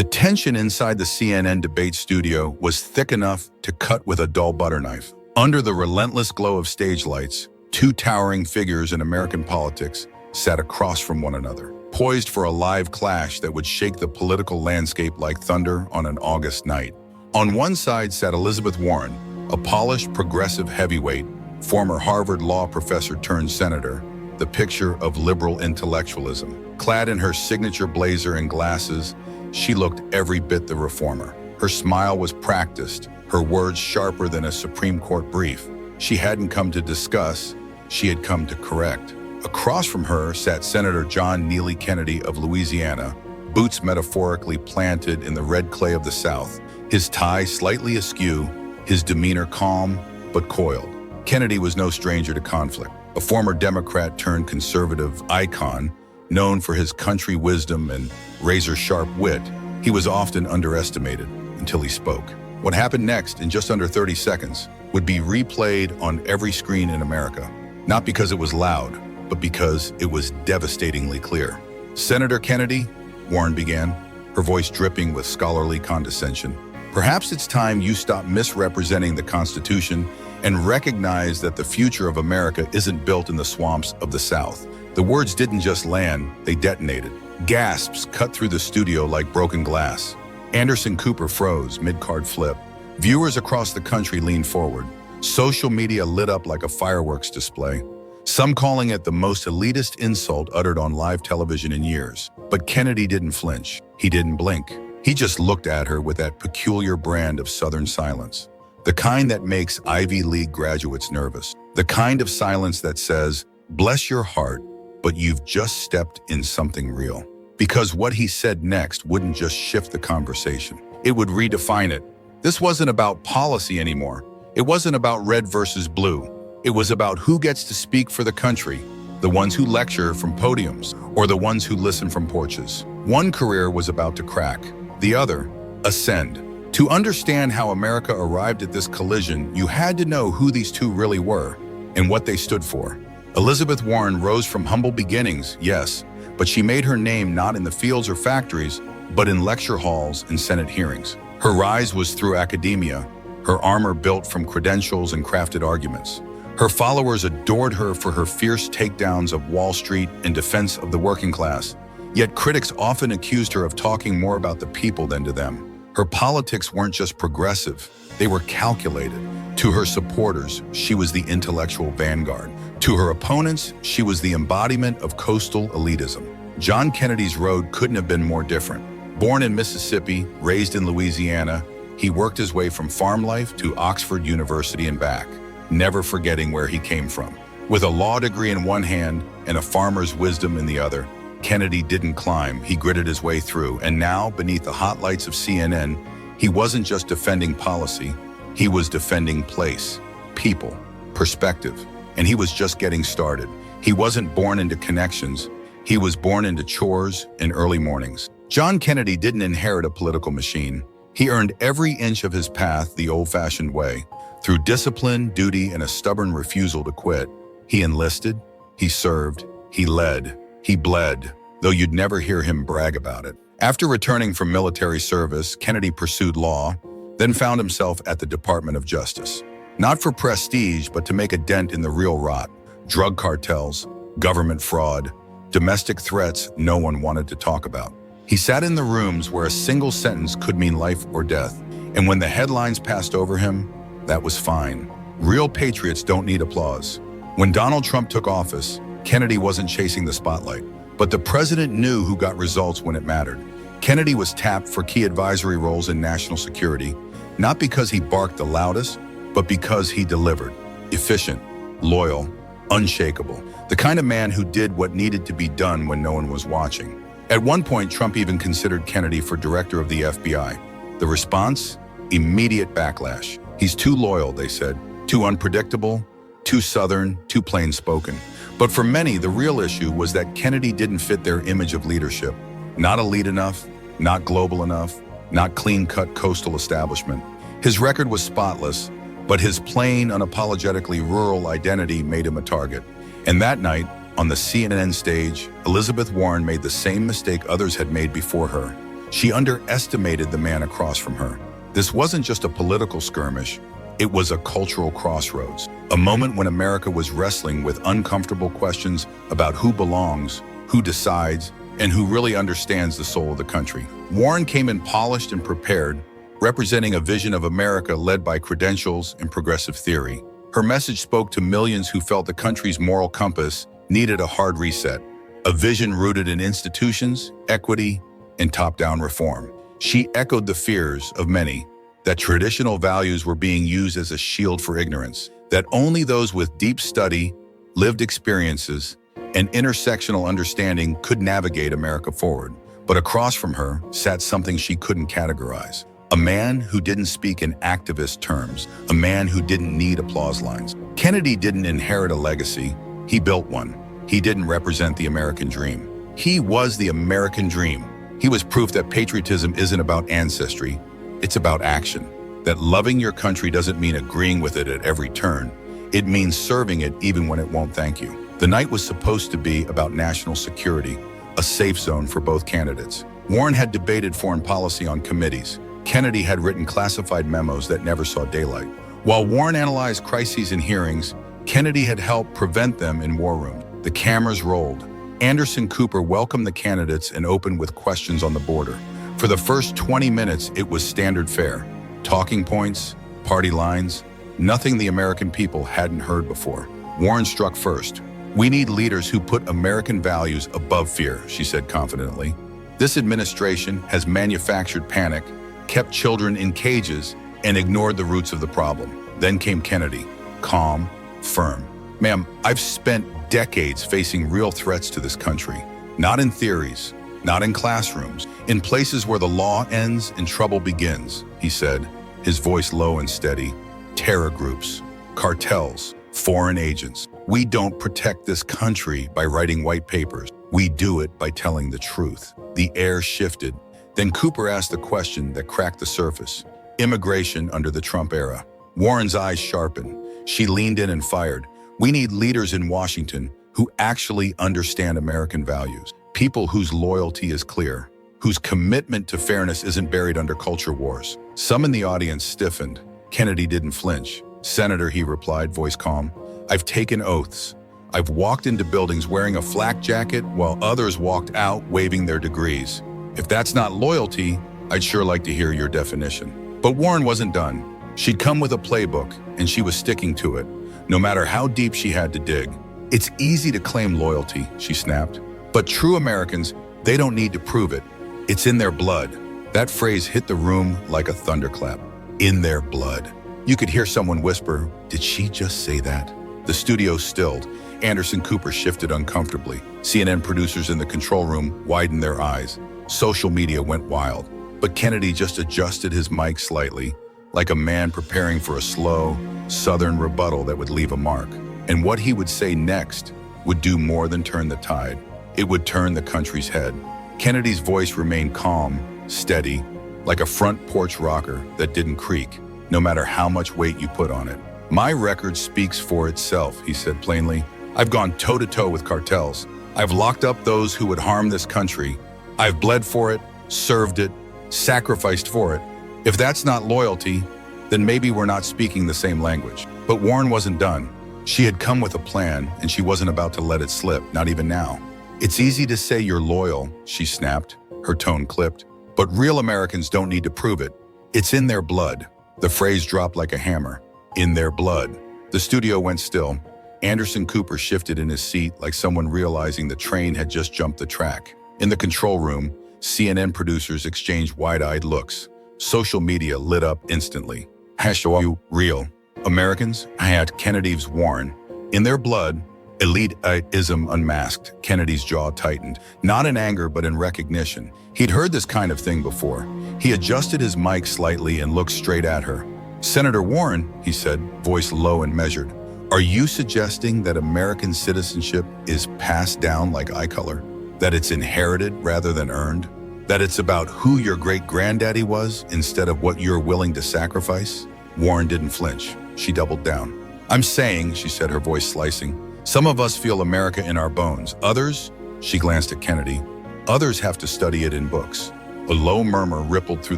The tension inside the CNN debate studio was thick enough to cut with a dull butter knife. Under the relentless glow of stage lights, two towering figures in American politics sat across from one another, poised for a live clash that would shake the political landscape like thunder on an August night. On one side sat Elizabeth Warren, a polished, progressive heavyweight, former Harvard law professor turned senator, the picture of liberal intellectualism. Clad in her signature blazer and glasses, she looked every bit the reformer. Her smile was practiced, her words sharper than a Supreme Court brief. She hadn't come to discuss, she had come to correct. Across from her sat Senator John Neely Kennedy of Louisiana, boots metaphorically planted in the red clay of the South, his tie slightly askew, his demeanor calm but coiled. Kennedy was no stranger to conflict. A former Democrat turned conservative icon, known for his country wisdom and razor-sharp wit, he was often underestimated until he spoke. What happened next, in just under 30 seconds, would be replayed on every screen in America. Not because it was loud, but because it was devastatingly clear. "Senator Kennedy," Warren began, her voice dripping with scholarly condescension, "perhaps it's time you stop misrepresenting the Constitution and recognize that the future of America isn't built in the swamps of the South." The words didn't just land, they detonated. Gasps cut through the studio like broken glass. Anderson Cooper froze mid-card flip. Viewers across the country leaned forward. Social media lit up like a fireworks display, some calling it the most elitist insult uttered on live television in years. But Kennedy didn't flinch. He didn't blink. He just looked at her with that peculiar brand of Southern silence. The kind that makes Ivy League graduates nervous. The kind of silence that says, "Bless your heart, but you've just stepped in something real." Because what he said next wouldn't just shift the conversation. It would redefine it. This wasn't about policy anymore. It wasn't about red versus blue. It was about who gets to speak for the country, the ones who lecture from podiums, or the ones who listen from porches. One career was about to crack, the other, ascend. To understand how America arrived at this collision, you had to know who these two really were and what they stood for. Elizabeth Warren rose from humble beginnings, yes, but she made her name not in the fields or factories, but in lecture halls and Senate hearings. Her rise was through academia, her armor built from credentials and crafted arguments. Her followers adored her for her fierce takedowns of Wall Street in defense of the working class, yet critics often accused her of talking more about the people than to them. Her politics weren't just progressive, they were calculated. To her supporters, she was the intellectual vanguard. To her opponents, she was the embodiment of coastal elitism. John Kennedy's road couldn't have been more different. Born in Mississippi, raised in Louisiana, he worked his way from farm life to Oxford University and back, never forgetting where he came from. With a law degree in one hand and a farmer's wisdom in the other, Kennedy didn't climb, he gritted his way through. And now, beneath the hot lights of CNN, he wasn't just defending policy, he was defending place, people, perspective. And he was just getting started. He wasn't born into connections, he was born into chores and early mornings. John Kennedy didn't inherit a political machine. He earned every inch of his path the old-fashioned way. Through discipline, duty, and a stubborn refusal to quit. He enlisted, he served, he led, he bled, though you'd never hear him brag about it. After returning from military service, Kennedy pursued law, then found himself at the Department of Justice. Not for prestige, but to make a dent in the real rot. Drug cartels, government fraud, domestic threats no one wanted to talk about. He sat in the rooms where a single sentence could mean life or death. And when the headlines passed over him, that was fine. Real patriots don't need applause. When Donald Trump took office, Kennedy wasn't chasing the spotlight. But the president knew who got results when it mattered. Kennedy was tapped for key advisory roles in national security, not because he barked the loudest, but because he delivered. Efficient, loyal, unshakable. The kind of man who did what needed to be done when no one was watching. At one point, Trump even considered Kennedy for director of the FBI. The response? Immediate backlash. He's too loyal, they said. Too unpredictable, too Southern, too plain-spoken. But for many, the real issue was that Kennedy didn't fit their image of leadership. Not elite enough, not global enough, not clean-cut coastal establishment. His record was spotless, but his plain, unapologetically rural identity made him a target. And that night, on the CNN stage, Elizabeth Warren made the same mistake others had made before her. She underestimated the man across from her. This wasn't just a political skirmish, it was a cultural crossroads, a moment when America was wrestling with uncomfortable questions about who belongs, who decides, and who really understands the soul of the country. Warren came in polished and prepared, representing a vision of America led by credentials and progressive theory. Her message spoke to millions who felt the country's moral compass needed a hard reset, a vision rooted in institutions, equity, and top-down reform. She echoed the fears of many that traditional values were being used as a shield for ignorance, that only those with deep study, lived experiences, and intersectional understanding could navigate America forward. But across from her sat something she couldn't categorize. A man who didn't speak in activist terms, a man who didn't need applause lines. Kennedy didn't inherit a legacy, he built one. He didn't represent the American dream. He was the American dream. He was proof that patriotism isn't about ancestry, it's about action. That loving your country doesn't mean agreeing with it at every turn. It means serving it even when it won't thank you. The night was supposed to be about national security, a safe zone for both candidates. Warren had debated foreign policy on committees. Kennedy had written classified memos that never saw daylight. While Warren analyzed crises in hearings, Kennedy had helped prevent them in war rooms. The cameras rolled. Anderson Cooper welcomed the candidates and opened with questions on the border. For the first 20 minutes, it was standard fare. Talking points, party lines, nothing the American people hadn't heard before. Warren struck first. "We need leaders who put American values above fear," she said confidently. "This administration has manufactured panic, kept children in cages, and ignored the roots of the problem." Then came Kennedy, calm, firm. "Ma'am, I've spent decades facing real threats to this country. Not in theories, not in classrooms, in places where the law ends and trouble begins," he said, his voice low and steady. "Terror groups, cartels, foreign agents. We don't protect this country by writing white papers. We do it by telling the truth." The air shifted. Then Cooper asked the question that cracked the surface. Immigration under the Trump era. Warren's eyes sharpened. She leaned in and fired. "We need leaders in Washington who actually understand American values. People whose loyalty is clear, whose commitment to fairness isn't buried under culture wars." Some in the audience stiffened. Kennedy didn't flinch. "Senator," he replied, voice calm, "I've taken oaths. I've walked into buildings wearing a flak jacket while others walked out waving their degrees. If that's not loyalty, I'd sure like to hear your definition." But Warren wasn't done. She'd come with a playbook, and she was sticking to it, no matter how deep she had to dig. "It's easy to claim loyalty," she snapped. "But true Americans, they don't need to prove it. It's in their blood." That phrase hit the room like a thunderclap. In their blood. You could hear someone whisper, "Did she just say that?" The studio stilled. Anderson Cooper shifted uncomfortably. CNN producers in the control room widened their eyes. Social media went wild. But Kennedy just adjusted his mic slightly, like a man preparing for a slow, Southern rebuttal that would leave a mark. And what he would say next would do more than turn the tide. It would turn the country's head. Kennedy's voice remained calm, steady, like a front porch rocker that didn't creak, no matter how much weight you put on it. "My record speaks for itself," he said plainly. "I've gone toe-to-toe with cartels. I've locked up those who would harm this country. I've bled for it, served it, sacrificed for it. If that's not loyalty, then maybe we're not speaking the same language." But Warren wasn't done. She had come with a plan, and she wasn't about to let it slip, not even now. "It's easy to say you're loyal," she snapped, her tone clipped. "But real Americans don't need to prove it. It's in their blood." The phrase dropped like a hammer. In their blood. The studio went still. Anderson Cooper shifted in his seat like someone realizing the train had just jumped the track. In the control room, CNN producers exchanged wide-eyed looks. Social media lit up instantly. #you real Americans had Kennedy's Warren. In their blood, elitism unmasked. Kennedy's jaw tightened, not in anger but in recognition. He'd heard this kind of thing before. He adjusted his mic slightly and looked straight at her. "Senator Warren," he said, voice low and measured, "are you suggesting that American citizenship is passed down like eye color? That it's inherited rather than earned? That it's about who your great-granddaddy was instead of what you're willing to sacrifice?" Warren didn't flinch. She doubled down. "I'm saying," she said, her voice slicing, "some of us feel America in our bones. Others," she glanced at Kennedy, "others have to study it in books." A low murmur rippled through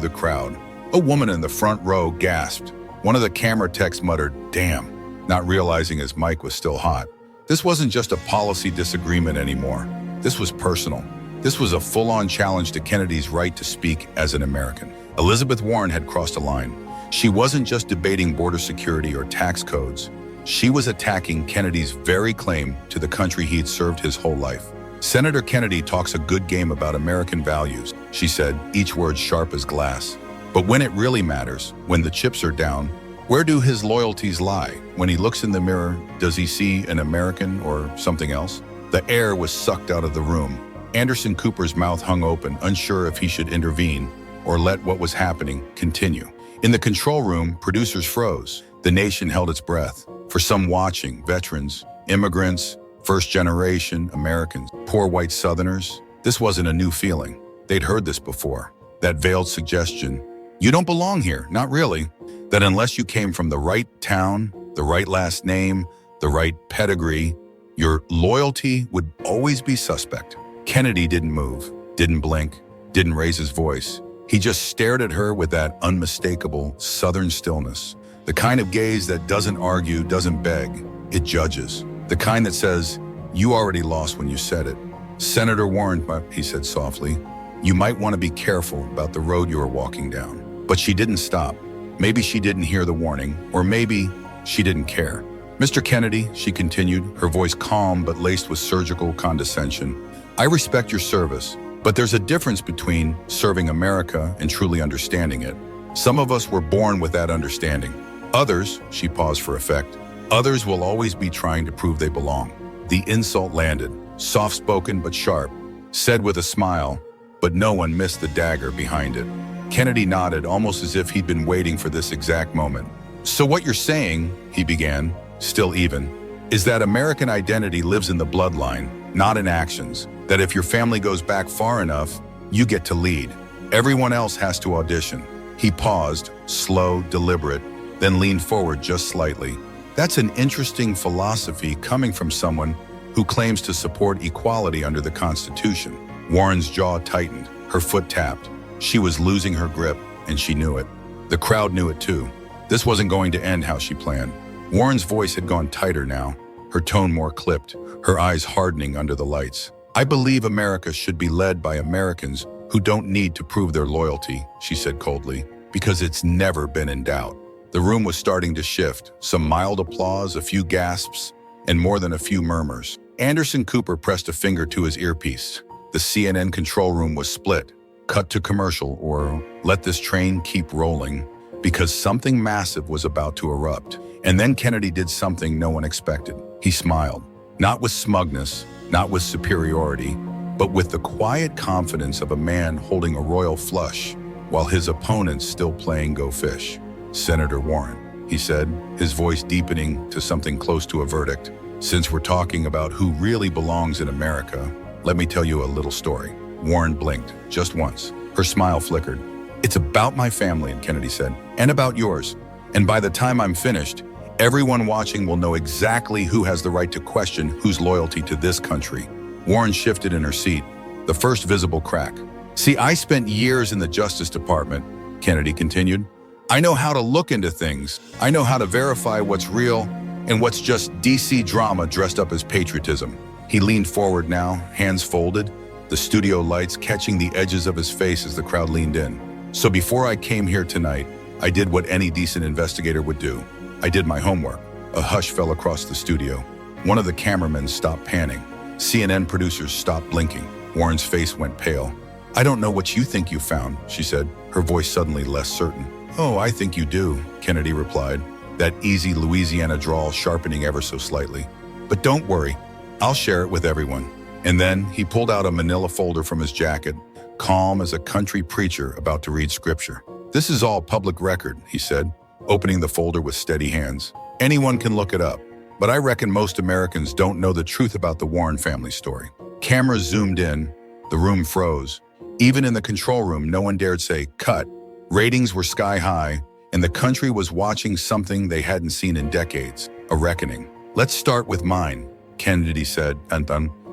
the crowd. A woman in the front row gasped. One of the camera techs muttered, "Damn," not realizing his mic was still hot. This wasn't just a policy disagreement anymore. This was personal. This was a full-on challenge to Kennedy's right to speak as an American. Elizabeth Warren had crossed a line. She wasn't just debating border security or tax codes. She was attacking Kennedy's very claim to the country he'd served his whole life. "Senator Kennedy talks a good game about American values," she said, each word sharp as glass. "But when it really matters, when the chips are down, where do his loyalties lie? When he looks in the mirror, does he see an American or something else?" The air was sucked out of the room. Anderson Cooper's mouth hung open, unsure if he should intervene or let what was happening continue. In the control room, producers froze. The nation held its breath. For some watching, veterans, immigrants, first-generation Americans, poor white Southerners, this wasn't a new feeling. They'd heard this before. That veiled suggestion, "You don't belong here, not really." That unless you came from the right town, the right last name, the right pedigree, your loyalty would always be suspect. Kennedy didn't move, didn't blink, didn't raise his voice. He just stared at her with that unmistakable Southern stillness. The kind of gaze that doesn't argue, doesn't beg, it judges. The kind that says, "You already lost when you said it." "Senator Warren," he said softly, "you might want to be careful about the road you are walking down." But she didn't stop. Maybe she didn't hear the warning, or maybe she didn't care. "Mr. Kennedy," she continued, her voice calm but laced with surgical condescension, "I respect your service, but there's a difference between serving America and truly understanding it. Some of us were born with that understanding. Others," she paused for effect, "others will always be trying to prove they belong." The insult landed, soft-spoken but sharp, said with a smile, but no one missed the dagger behind it. Kennedy nodded, almost as if he'd been waiting for this exact moment. "So what you're saying," he began, still even, "is that American identity lives in the bloodline, not in actions. That if your family goes back far enough, you get to lead. Everyone else has to audition." He paused, slow, deliberate, then leaned forward just slightly. "That's an interesting philosophy coming from someone who claims to support equality under the Constitution." Warren's jaw tightened, her foot tapped. She was losing her grip, and she knew it. The crowd knew it too. This wasn't going to end how she planned. Warren's voice had gone tighter now, her tone more clipped, her eyes hardening under the lights. "I believe America should be led by Americans who don't need to prove their loyalty," she said coldly, "because it's never been in doubt." The room was starting to shift, some mild applause, a few gasps, and more than a few murmurs. Anderson Cooper pressed a finger to his earpiece. The CNN control room was split. Cut to commercial, or let this train keep rolling, because something massive was about to erupt. And then Kennedy did something no one expected. He smiled, not with smugness, not with superiority, but with the quiet confidence of a man holding a royal flush while his opponent's still playing Go Fish. "Senator Warren," he said, his voice deepening to something close to a verdict, "since we're talking about who really belongs in America, let me tell you a little story." Warren blinked, just once. Her smile flickered. "It's about my family," Kennedy said, "and about yours. And by the time I'm finished, everyone watching will know exactly who has the right to question whose loyalty to this country." Warren shifted in her seat, the first visible crack. "See, I spent years in the Justice Department," Kennedy continued. "I know how to look into things. I know how to verify what's real and what's just DC drama dressed up as patriotism." He leaned forward now, hands folded, the studio lights catching the edges of his face as the crowd leaned in. "So before I came here tonight, I did what any decent investigator would do. I did my homework." A hush fell across the studio. One of the cameramen stopped panning. CNN producers stopped blinking. Warren's face went pale. "I don't know what you think you found," she said, her voice suddenly less certain. "Oh, I think you do," Kennedy replied, that easy Louisiana drawl sharpening ever so slightly. "But don't worry, I'll share it with everyone." And then he pulled out a manila folder from his jacket, calm as a country preacher about to read scripture. "This is all public record," he said, opening the folder with steady hands. "Anyone can look it up, but I reckon most Americans don't know the truth about the Warren family story." Cameras zoomed in, the room froze. Even in the control room, no one dared say, "Cut." Ratings were sky high, and the country was watching something they hadn't seen in decades, a reckoning. "Let's start with mine," Kennedy said,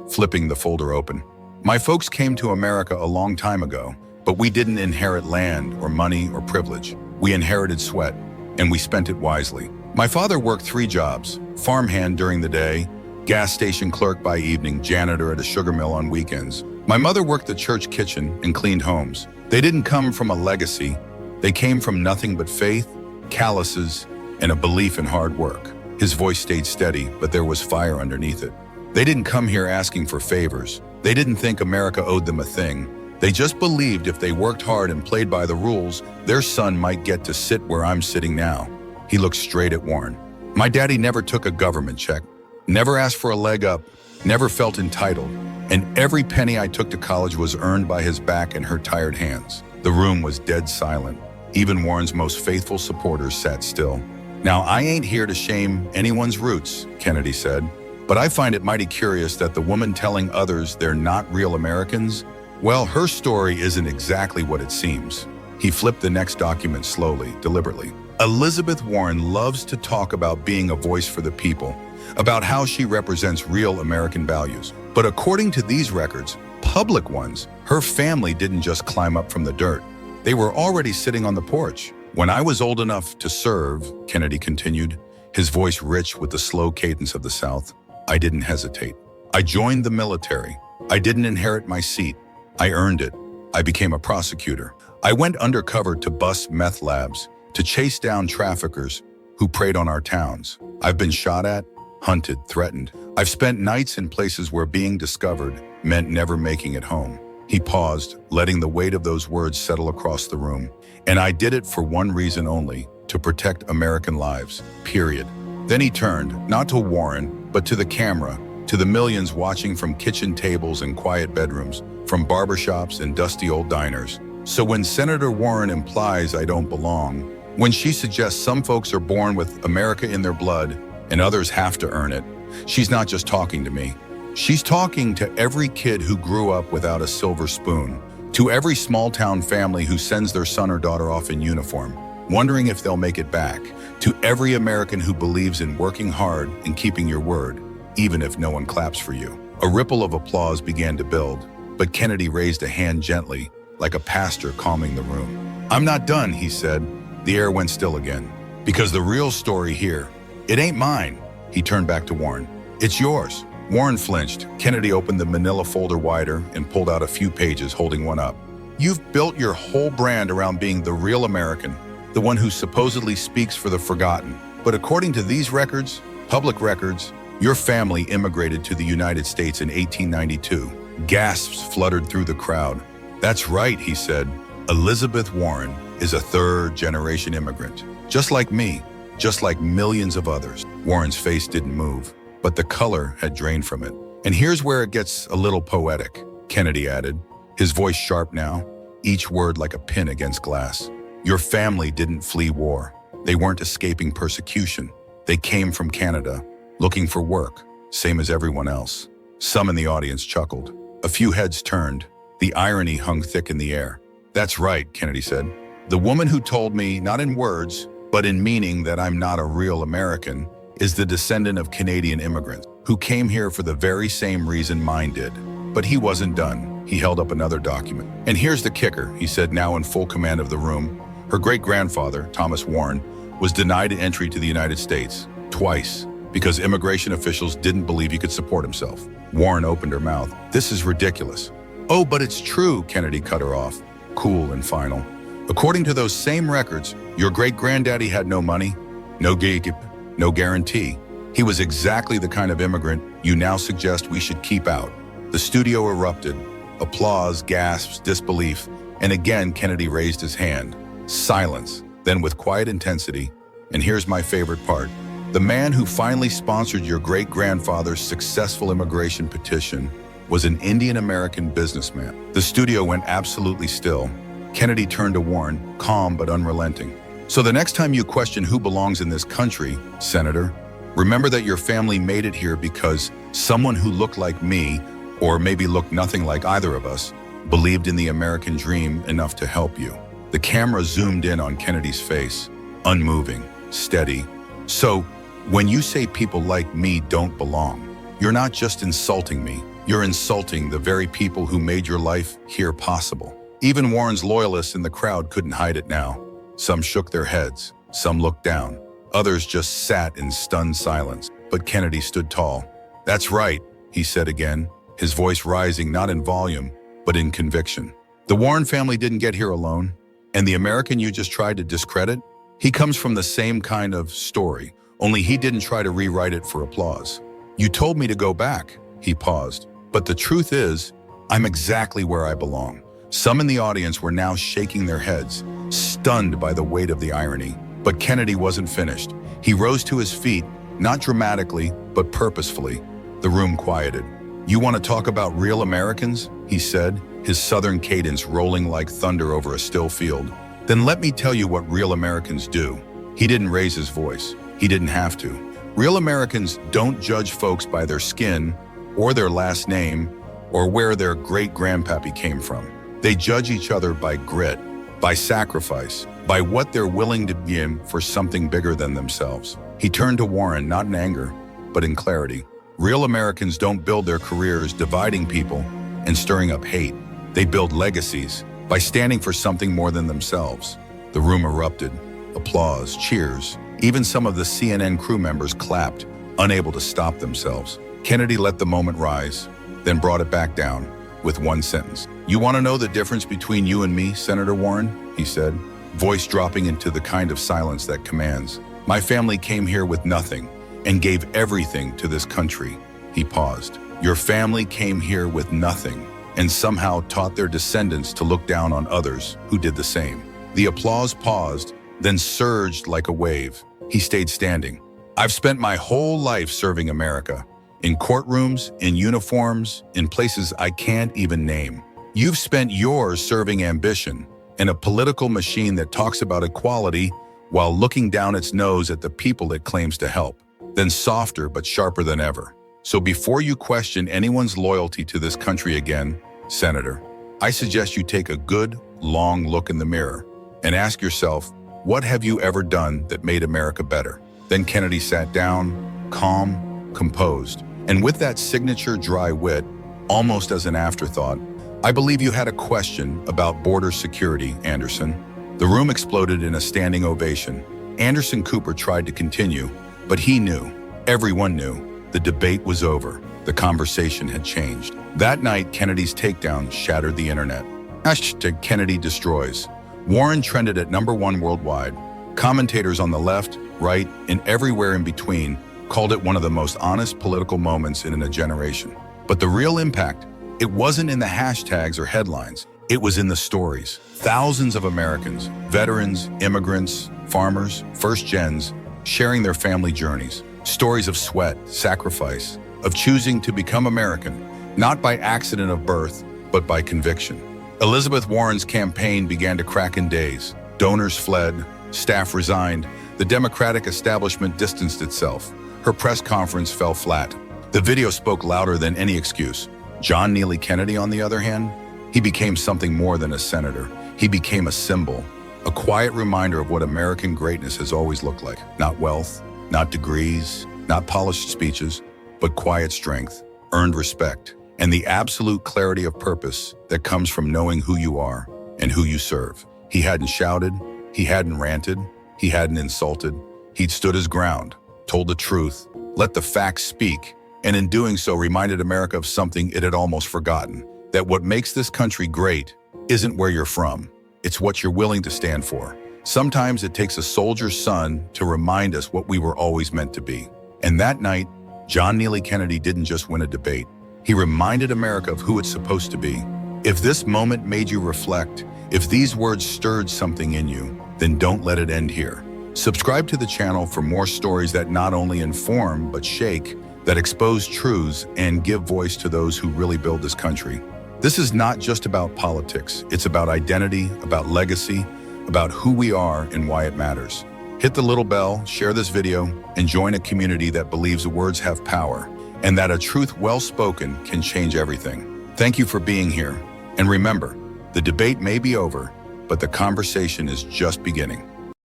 flipping the folder open. "My folks came to America a long time ago. But we didn't inherit land or money or privilege. We inherited sweat, and we spent it wisely. My father worked 3 jobs: farmhand during the day, gas station clerk by evening, janitor at a sugar mill on weekends. My mother worked the church kitchen and cleaned homes. They didn't come from a legacy. They came from nothing but faith, calluses, and a belief in hard work. His voice stayed steady, but there was fire underneath it. They didn't come here asking for favors. They didn't think America owed them a thing. They just believed if they worked hard and played by the rules, their son might get to sit where I'm sitting now. He looked straight at Warren. My daddy never took a government check, never asked for a leg up, never felt entitled, and every penny I took to college was earned by his back and her tired hands. The room was dead silent. Even Warren's most faithful supporters sat still. Now, I ain't here to shame anyone's roots, Kennedy said, but I find it mighty curious that the woman telling others they're not real Americans, well, her story isn't exactly what it seems. He flipped the next document slowly, deliberately. Elizabeth Warren loves to talk about being a voice for the people, about how she represents real American values. But according to these records, public ones, her family didn't just climb up from the dirt. They were already sitting on the porch. When I was old enough to serve, Kennedy continued, his voice rich with the slow cadence of the South, I didn't hesitate. I joined the military. I didn't inherit my seat. I earned it. I became a prosecutor. I went undercover to bust meth labs, to chase down traffickers who preyed on our towns. I've been shot at, hunted, threatened. I've spent nights in places where being discovered meant never making it home. He paused, letting the weight of those words settle across the room. And I did it for one reason only, to protect American lives, period. Then he turned, not to Warren, but to the camera, to the millions watching from kitchen tables and quiet bedrooms, from barbershops and dusty old diners. So when Senator Warren implies I don't belong, when she suggests some folks are born with America in their blood and others have to earn it, she's not just talking to me. She's talking to every kid who grew up without a silver spoon, to every small-town family who sends their son or daughter off in uniform, wondering if they'll make it back, to every American who believes in working hard and keeping your word, even if no one claps for you. A ripple of applause began to build, but Kennedy raised a hand gently, like a pastor calming the room. I'm not done, he said. The air went still again. Because the real story here, it ain't mine. He turned back to Warren. It's yours. Warren flinched. Kennedy opened the manila folder wider and pulled out a few pages, holding one up. You've built your whole brand around being the real American, the one who supposedly speaks for the forgotten. But according to these records, public records, your family immigrated to the United States in 1892. Gasps fluttered through the crowd. That's right, he said. Elizabeth Warren is a third-generation immigrant. Just like me, just like millions of others. Warren's face didn't move, but the color had drained from it. And here's where it gets a little poetic, Kennedy added, his voice sharp now, each word like a pin against glass. Your family didn't flee war. They weren't escaping persecution. They came from Canada, looking for work, same as everyone else. Some in the audience chuckled. A few heads turned. The irony hung thick in the air. That's right, Kennedy said. The woman who told me, not in words, but in meaning that I'm not a real American, is the descendant of Canadian immigrants who came here for the very same reason mine did. But he wasn't done. He held up another document. And here's the kicker, he said, now in full command of the room. Her great-grandfather, Thomas Warren, was denied entry to the United States twice because immigration officials didn't believe he could support himself. Warren opened her mouth. This is ridiculous. Oh, but it's true, Kennedy cut her off, cool and final. According to those same records, your great-granddaddy had no money, no gig, no guarantee. He was exactly the kind of immigrant you now suggest we should keep out. The studio erupted. Applause, gasps, disbelief, and again Kennedy raised his hand. Silence, then with quiet intensity, and here's my favorite part. The man who finally sponsored your great-grandfather's successful immigration petition was an Indian-American businessman. The studio went absolutely still. Kennedy turned to Warren, calm but unrelenting. So the next time you question who belongs in this country, Senator, remember that your family made it here because someone who looked like me, or maybe looked nothing like either of us, believed in the American dream enough to help you. The camera zoomed in on Kennedy's face, unmoving, steady. So, when you say people like me don't belong, you're not just insulting me, you're insulting the very people who made your life here possible. Even Warren's loyalists in the crowd couldn't hide it now. Some shook their heads, some looked down. Others just sat in stunned silence. But Kennedy stood tall. "That's right," he said again, his voice rising not in volume, but in conviction. "The Warren family didn't get here alone, and the American you just tried to discredit, he comes from the same kind of story, only he didn't try to rewrite it for applause. You told me to go back," he paused. "But the truth is, I'm exactly where I belong." Some in the audience were now shaking their heads, stunned by the weight of the irony. But Kennedy wasn't finished. He rose to his feet, not dramatically, but purposefully. The room quieted. "You want to talk about real Americans?" he said, his southern cadence rolling like thunder over a still field. "Then let me tell you what real Americans do." He didn't raise his voice. He didn't have to. Real Americans don't judge folks by their skin, or their last name, or where their great-grandpappy came from. They judge each other by grit, by sacrifice, by what they're willing to give for something bigger than themselves. He turned to Warren, not in anger, but in clarity. Real Americans don't build their careers dividing people and stirring up hate. They build legacies by standing for something more than themselves. The room erupted. Applause, cheers. Even some of the CNN crew members clapped, unable to stop themselves. Kennedy let the moment rise, then brought it back down with one sentence. "You want to know the difference between you and me, Senator Warren?" he said, voice dropping into the kind of silence that commands. "My family came here with nothing and gave everything to this country." He paused. "Your family came here with nothing and somehow taught their descendants to look down on others who did the same." The applause paused, then surged like a wave. He stayed standing. "I've spent my whole life serving America, in courtrooms, in uniforms, in places I can't even name. You've spent yours serving ambition in a political machine that talks about equality while looking down its nose at the people it claims to help, then softer but sharper than ever. So before you question anyone's loyalty to this country again, Senator, I suggest you take a good, long look in the mirror and ask yourself, what have you ever done that made America better?" Then Kennedy sat down, calm, composed, and with that signature dry wit, almost as an afterthought, "I believe you had a question about border security, Anderson." The room exploded in a standing ovation. Anderson Cooper tried to continue, but he knew, everyone knew, the debate was over. The conversation had changed. That night, Kennedy's takedown shattered the internet. Hashtag Kennedy destroys. Warren trended at #1 worldwide. Commentators on the left, right, and everywhere in between called it one of the most honest political moments in a generation. But the real impact, it wasn't in the hashtags or headlines. It was in the stories. Thousands of Americans, veterans, immigrants, farmers, first gens, sharing their family journeys. Stories of sweat, sacrifice, of choosing to become American, not by accident of birth, but by conviction. Elizabeth Warren's campaign began to crack in days. Donors fled, staff resigned, the Democratic establishment distanced itself. Her press conference fell flat. The video spoke louder than any excuse. John Neely Kennedy, on the other hand, he became something more than a senator. He became a symbol, a quiet reminder of what American greatness has always looked like. Not wealth, not degrees, not polished speeches, but quiet strength, earned respect, and the absolute clarity of purpose that comes from knowing who you are and who you serve. He hadn't shouted, he hadn't ranted, he hadn't insulted. He'd stood his ground, told the truth, let the facts speak, and in doing so reminded America of something it had almost forgotten, that what makes this country great isn't where you're from, it's what you're willing to stand for. Sometimes it takes a soldier's son to remind us what we were always meant to be. And that night, John Neely Kennedy didn't just win a debate. He reminded America of who it's supposed to be. If this moment made you reflect, if these words stirred something in you, then don't let it end here. Subscribe to the channel for more stories that not only inform but shake, that expose truths and give voice to those who really build this country. This is not just about politics. It's about identity, about legacy, about who we are and why it matters. Hit the little bell, share this video, and join a community that believes words have power and that a truth well spoken can change everything. Thank you for being here. And remember, the debate may be over, but the conversation is just beginning.